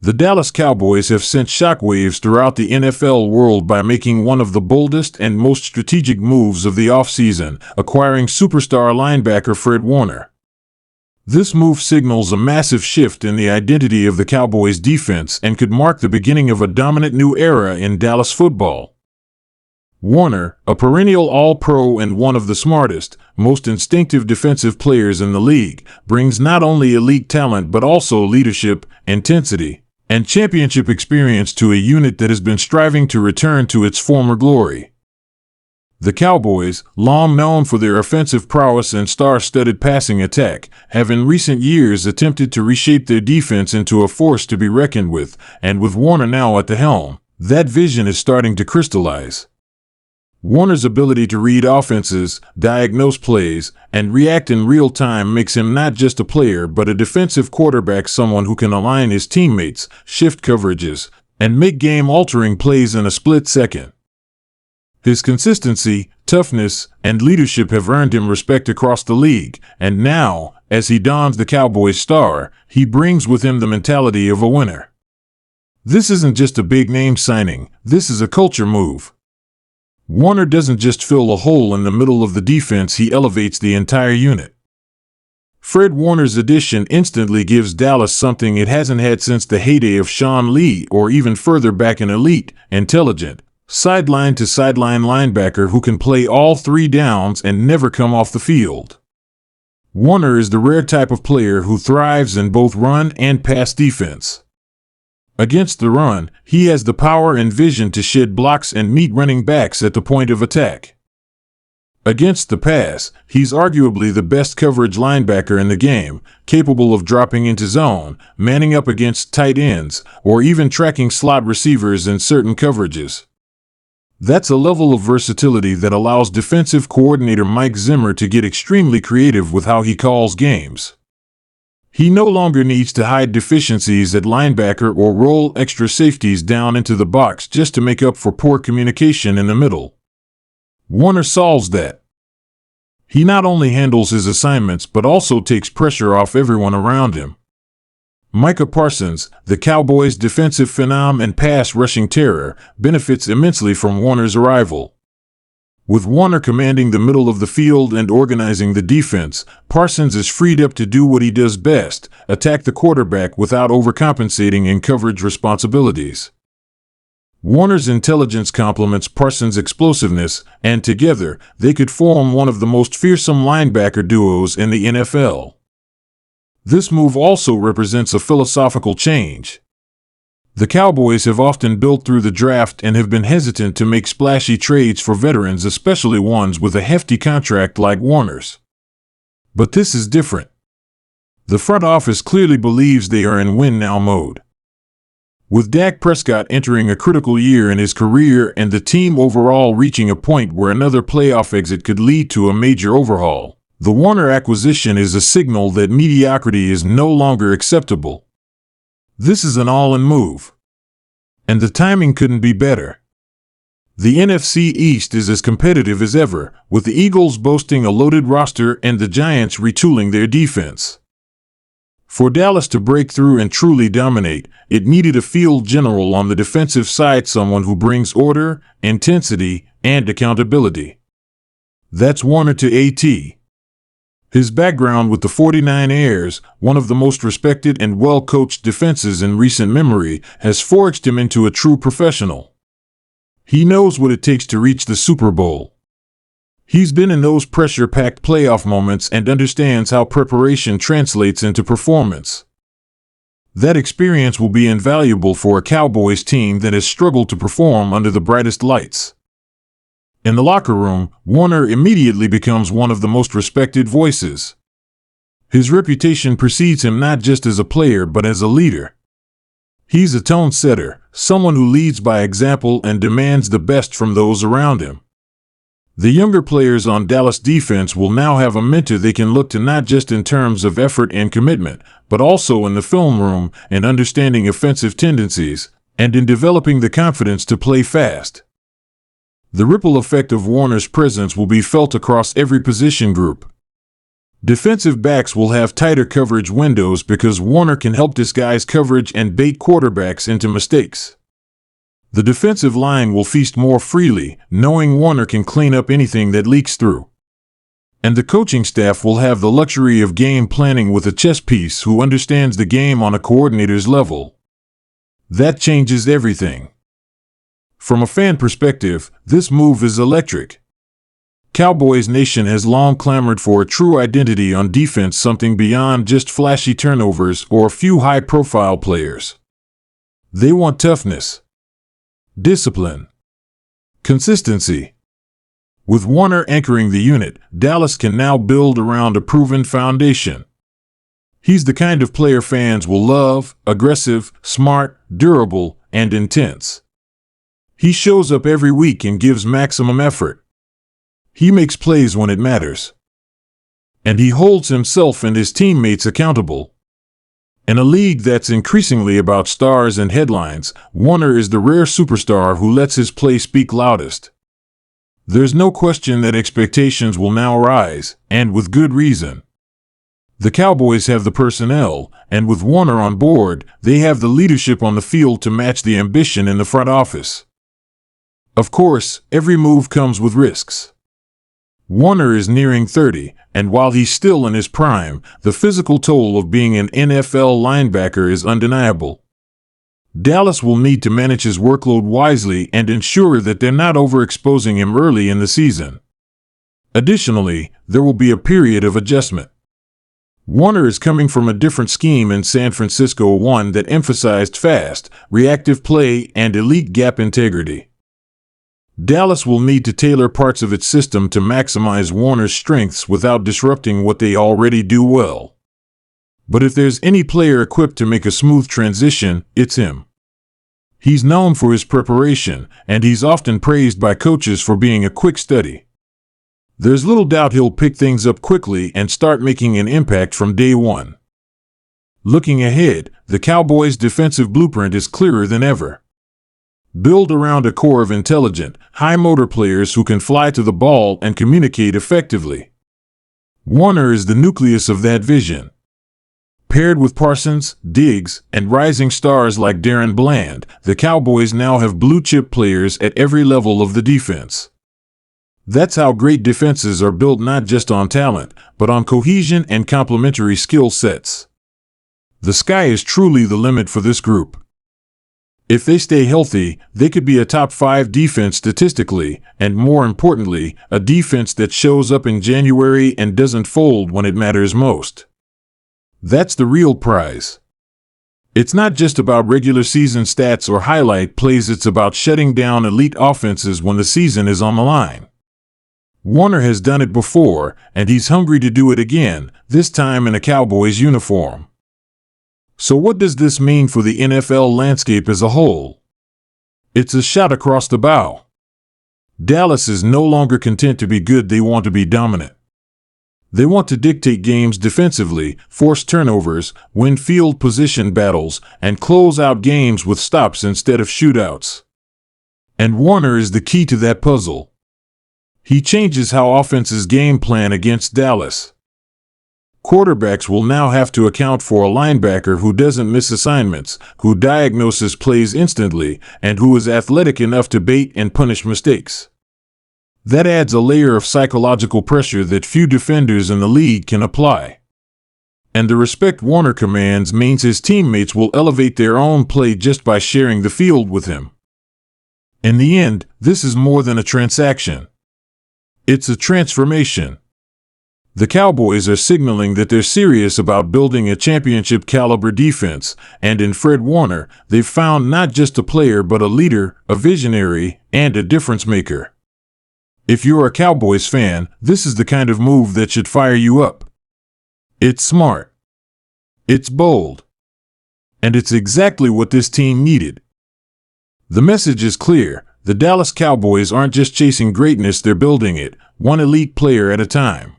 The Dallas Cowboys have sent shockwaves throughout the NFL world by making one of the boldest and most strategic moves of the offseason, acquiring superstar linebacker Fred Warner. This move signals a massive shift in the identity of the Cowboys' defense and could mark the beginning of a dominant new era in Dallas football. Warner, a perennial All-Pro and one of the smartest, most instinctive defensive players in the league, brings not only elite talent but also leadership, intensity, and championship experience to a unit that has been striving to return to its former glory. The Cowboys, long known for their offensive prowess and star-studded passing attack, have in recent years attempted to reshape their defense into a force to be reckoned with, and with Warner now at the helm, that vision is starting to crystallize. Warner's ability to read offenses, diagnose plays, and react in real time makes him not just a player but a defensive quarterback, someone who can align his teammates, shift coverages, and make game-altering plays in a split second. His consistency, toughness, and leadership have earned him respect across the league, and now, as he dons the Cowboys star, he brings with him the mentality of a winner. This isn't just a big-name signing, this is a culture move. Warner doesn't just fill a hole in the middle of the defense, he elevates the entire unit. Fred Warner's addition instantly gives Dallas something it hasn't had since the heyday of Sean Lee, or even further back, an elite, intelligent, sideline-to-sideline linebacker who can play all three downs and never come off the field. Warner is the rare type of player who thrives in both run and pass defense. Against the run, he has the power and vision to shed blocks and meet running backs at the point of attack. Against the pass, he's arguably the best coverage linebacker in the game, capable of dropping into zone, manning up against tight ends, or even tracking slot receivers in certain coverages. That's a level of versatility that allows defensive coordinator Mike Zimmer to get extremely creative with how he calls games. He no longer needs to hide deficiencies at linebacker or roll extra safeties down into the box just to make up for poor communication in the middle. Warner solves that. He not only handles his assignments but also takes pressure off everyone around him. Micah Parsons, the Cowboys' defensive phenom and pass-rushing terror, benefits immensely from Warner's arrival. With Warner commanding the middle of the field and organizing the defense, Parsons is freed up to do what he does best, attack the quarterback without overcompensating in coverage responsibilities. Warner's intelligence complements Parsons' explosiveness, and together, they could form one of the most fearsome linebacker duos in the NFL. This move also represents a philosophical change. The Cowboys have often built through the draft and have been hesitant to make splashy trades for veterans, especially ones with a hefty contract like Warner's. But this is different. The front office clearly believes they are in win-now mode. With Dak Prescott entering a critical year in his career and the team overall reaching a point where another playoff exit could lead to a major overhaul, the Warner acquisition is a signal that mediocrity is no longer acceptable. This is an all-in move. And the timing couldn't be better. The NFC East is as competitive as ever, with the Eagles boasting a loaded roster and the Giants retooling their defense. For Dallas to break through and truly dominate, it needed a field general on the defensive side, someone who brings order, intensity, and accountability. That's Warner to AT. His background with the 49ers, one of the most respected and well-coached defenses in recent memory, has forged him into a true professional. He knows what it takes to reach the Super Bowl. He's been in those pressure-packed playoff moments and understands how preparation translates into performance. That experience will be invaluable for a Cowboys team that has struggled to perform under the brightest lights. In the locker room, Warner immediately becomes one of the most respected voices. His reputation precedes him not just as a player but as a leader. He's a tone setter, someone who leads by example and demands the best from those around him. The younger players on Dallas defense will now have a mentor they can look to, not just in terms of effort and commitment, but also in the film room, in understanding offensive tendencies, and in developing the confidence to play fast. The ripple effect of Warner's presence will be felt across every position group. Defensive backs will have tighter coverage windows because Warner can help disguise coverage and bait quarterbacks into mistakes. The defensive line will feast more freely, knowing Warner can clean up anything that leaks through. And the coaching staff will have the luxury of game planning with a chess piece who understands the game on a coordinator's level. That changes everything. From a fan perspective, this move is electric. Cowboys Nation has long clamored for a true identity on defense, something beyond just flashy turnovers or a few high-profile players. They want toughness, discipline, consistency. With Warner anchoring the unit, Dallas can now build around a proven foundation. He's the kind of player fans will love: aggressive, smart, durable, and intense. He shows up every week and gives maximum effort. He makes plays when it matters. And he holds himself and his teammates accountable. In a league that's increasingly about stars and headlines, Warner is the rare superstar who lets his play speak loudest. There's no question that expectations will now rise, and with good reason. The Cowboys have the personnel, and with Warner on board, they have the leadership on the field to match the ambition in the front office. Of course, every move comes with risks. Warner is nearing 30, and while he's still in his prime, the physical toll of being an NFL linebacker is undeniable. Dallas will need to manage his workload wisely and ensure that they're not overexposing him early in the season. Additionally, there will be a period of adjustment. Warner is coming from a different scheme in San Francisco, one that emphasized fast, reactive play and elite gap integrity. Dallas will need to tailor parts of its system to maximize Warner's strengths without disrupting what they already do well. But if there's any player equipped to make a smooth transition, it's him. He's known for his preparation, and he's often praised by coaches for being a quick study. There's little doubt he'll pick things up quickly and start making an impact from day one. Looking ahead, the Cowboys' defensive blueprint is clearer than ever. Build around a core of intelligent, high-motor players who can fly to the ball and communicate effectively. Warner is the nucleus of that vision. Paired with Parsons, Diggs, and rising stars like Darren Bland, the Cowboys now have blue-chip players at every level of the defense. That's how great defenses are built, not just on talent, but on cohesion and complementary skill sets. The sky is truly the limit for this group. If they stay healthy, they could be a top 5 defense statistically, and more importantly, a defense that shows up in January and doesn't fold when it matters most. That's the real prize. It's not just about regular season stats or highlight plays, it's about shutting down elite offenses when the season is on the line. Warner has done it before, and he's hungry to do it again, this time in a Cowboys uniform. So what does this mean for the NFL landscape as a whole? It's a shot across the bow. Dallas is no longer content to be good, they want to be dominant. They want to dictate games defensively, force turnovers, win field position battles, and close out games with stops instead of shootouts. And Warner is the key to that puzzle. He changes how offenses game plan against Dallas. Quarterbacks will now have to account for a linebacker who doesn't miss assignments, who diagnoses plays instantly, and who is athletic enough to bait and punish mistakes. That adds a layer of psychological pressure that few defenders in the league can apply. And the respect Warner commands means his teammates will elevate their own play just by sharing the field with him. In the end, this is more than a transaction. It's a transformation. The Cowboys are signaling that they're serious about building a championship-caliber defense, and in Fred Warner, they've found not just a player but a leader, a visionary, and a difference-maker. If you're a Cowboys fan, this is the kind of move that should fire you up. It's smart. It's bold. And it's exactly what this team needed. The message is clear. The Dallas Cowboys aren't just chasing greatness, they're building it, one elite player at a time.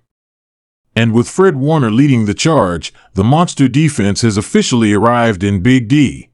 And with Fred Warner leading the charge, the monster defense has officially arrived in Big D.